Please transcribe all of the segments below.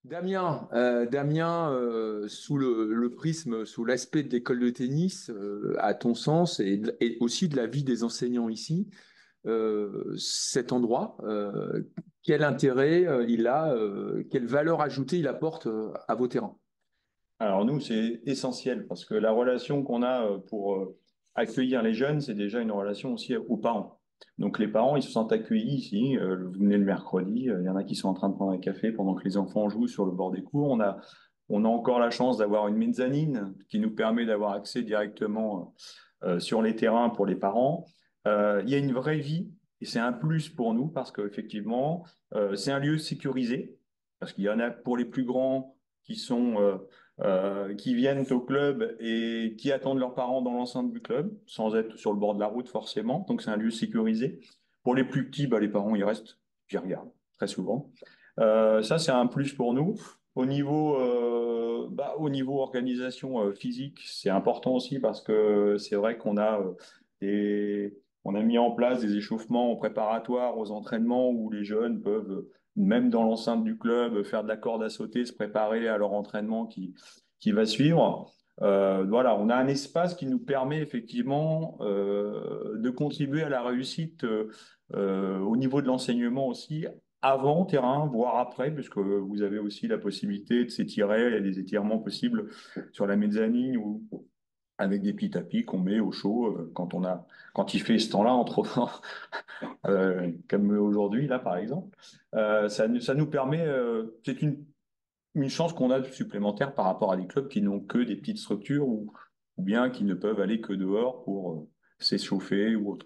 Damien, sous le prisme, sous l'aspect de l'école de tennis, à ton sens, et aussi de la vie des enseignants ici, cet endroit, quel intérêt il a, quelle valeur ajoutée il apporte à vos terrains? Alors nous, c'est essentiel parce que la relation qu'on a pour accueillir les jeunes, c'est déjà une relation aussi aux parents. Donc les parents, ils se sentent accueillis ici. Vous venez le mercredi, il y en a qui sont en train de prendre un café pendant que les enfants jouent sur le bord des cours. On a encore la chance d'avoir une mezzanine qui nous permet d'avoir accès directement sur les terrains pour les parents. Il y a une vraie vie et c'est un plus pour nous parce qu'effectivement, c'est un lieu sécurisé parce qu'il y en a pour les plus grands qui sont qui viennent au club et qui attendent leurs parents dans l'enceinte du club, sans être sur le bord de la route forcément. Donc c'est un lieu sécurisé. Pour les plus petits, bah, les parents y restent, j'y regarde très souvent. Ça c'est un plus pour nous. Au niveau organisation physique, c'est important aussi parce que c'est vrai on a mis en place des échauffements préparatoires aux entraînements où les jeunes peuvent même dans l'enceinte du club, faire de la corde à sauter, se préparer à leur entraînement qui va suivre. Voilà, on a un espace qui nous permet effectivement de contribuer à la réussite au niveau de l'enseignement aussi, avant terrain, voire après, puisque vous avez aussi la possibilité de s'étirer, il y a des étirements possibles sur la mezzanine ou avec des petits tapis qu'on met au chaud quand il fait ce temps-là entre autres, comme aujourd'hui là par exemple. Ça nous permet, c'est une chance qu'on a supplémentaire par rapport à des clubs qui n'ont que des petites structures ou bien qui ne peuvent aller que dehors pour s'échauffer ou autre.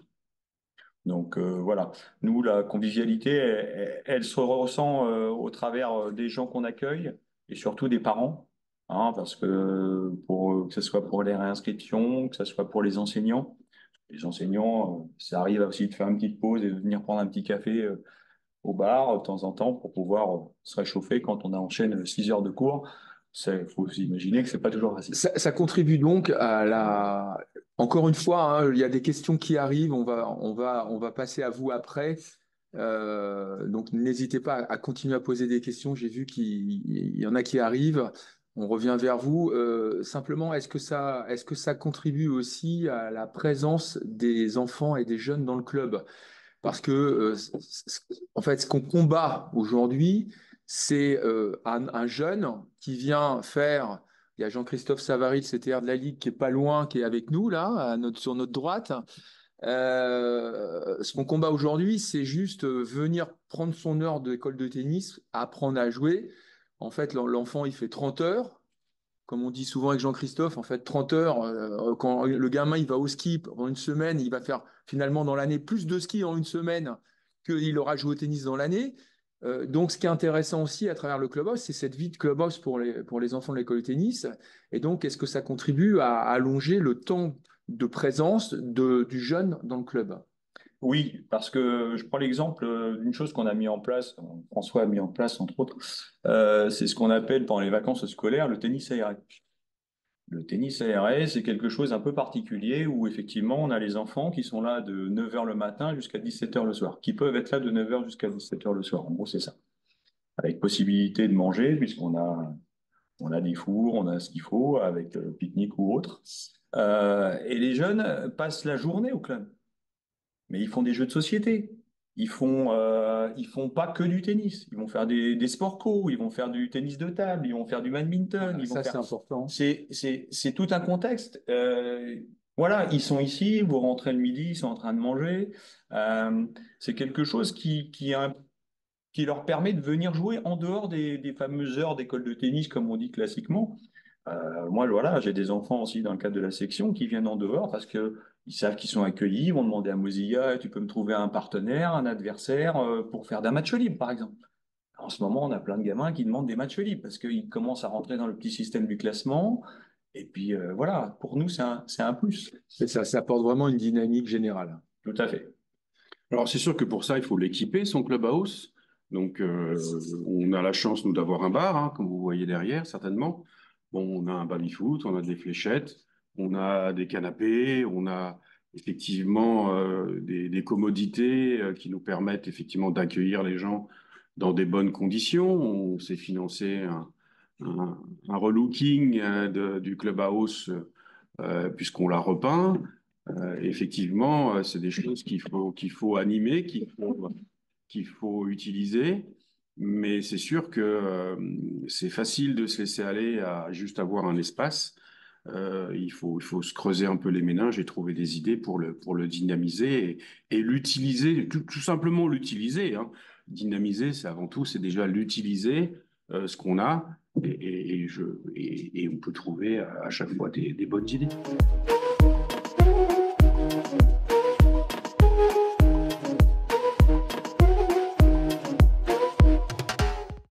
Donc voilà, nous la convivialité, elle se ressent au travers des gens qu'on accueille et surtout des parents, hein, parce que que ce soit pour les réinscriptions, que ce soit pour les enseignants. Les enseignants, ça arrive aussi de faire une petite pause et de venir prendre un petit café au bar de temps en temps pour pouvoir se réchauffer quand on enchaîne 6 heures de cours. Il faut s'imaginer que c'est pas toujours facile. Ça contribue donc à la. Encore une fois, hein, il y a des questions qui arrivent. On va passer à vous après. Donc, n'hésitez pas à continuer à poser des questions. J'ai vu qu'il y en a qui arrivent. On revient vers vous. Simplement, est-ce que ça contribue aussi à la présence des enfants et des jeunes dans le club? Parce que, en fait, ce qu'on combat aujourd'hui, c'est un jeune qui vient faire. Il y a Jean-Christophe Savary, le CTR de la Ligue, qui est pas loin, qui est avec nous, là, sur notre droite. Ce qu'on combat aujourd'hui, c'est juste venir prendre son heure d'école de tennis, apprendre à jouer. En fait, l'enfant, il fait 30 heures. Comme on dit souvent avec Jean-Christophe, en fait, 30 heures, quand le gamin il va au ski pendant une semaine, il va faire finalement dans l'année plus de ski en une semaine qu'il aura joué au tennis dans l'année. Donc, ce qui est intéressant aussi à travers le clubhouse, c'est cette vie de clubhouse pour les enfants de l'école de tennis. Et donc, est-ce que ça contribue à allonger le temps de présence du jeune dans le club? Oui, parce que je prends l'exemple d'une chose qu'on a mis en place, François a mis en place entre autres, c'est ce qu'on appelle pendant les vacances scolaires le tennis aéré. Le tennis aéré, c'est quelque chose un peu particulier où effectivement on a les enfants qui sont là de 9 heures le matin jusqu'à 17 heures le soir, qui peuvent être là de 9 heures jusqu'à 17 heures le soir. En gros, c'est ça. Avec possibilité de manger, on a des fours, on a ce qu'il faut avec pique-nique ou autre. Et les jeunes passent la journée au club. Mais ils font des jeux de société. Ils font pas que du tennis. Ils vont faire des sports co, ils vont faire du tennis de table, ils vont faire du badminton, Voilà, ils vont ça, c'est faire. important. C'est tout un contexte. Voilà, ils sont ici, vous rentrez le midi, ils sont en train de manger. C'est quelque chose qui leur permet de venir jouer en dehors des fameuses heures d'école de tennis, comme on dit classiquement. Moi, voilà, j'ai des enfants aussi dans le cadre de la section qui viennent en dehors parce que ils savent qu'ils sont accueillis, ils vont demander à Mozilla, tu peux me trouver un partenaire, un adversaire pour faire d'un match libre, par exemple. En ce moment, on a plein de gamins qui demandent des matchs libres parce qu'ils commencent à rentrer dans le petit système du classement. Et puis voilà, pour nous, c'est un plus. Et ça apporte vraiment une dynamique générale. Tout à fait. Alors, c'est sûr que pour ça, il faut l'équiper, son clubhouse. Donc, on a la chance, nous, d'avoir un bar, hein, comme vous voyez derrière, certainement. Bon, on a un baby-foot, on a des fléchettes, on a des canapés, on a effectivement des commodités qui nous permettent effectivement d'accueillir les gens dans des bonnes conditions. On s'est financé un relooking du clubhouse puisqu'on l'a repeint. Effectivement, c'est des choses qu'il faut animer, qu'il faut utiliser. Mais c'est sûr que c'est facile de se laisser aller à juste avoir un espace. Il faut se creuser un peu les méninges et trouver des idées pour le dynamiser et l'utiliser, tout simplement l'utiliser, hein. Dynamiser, c'est avant tout, c'est déjà l'utiliser, ce qu'on a, et on peut trouver à chaque fois des bonnes idées.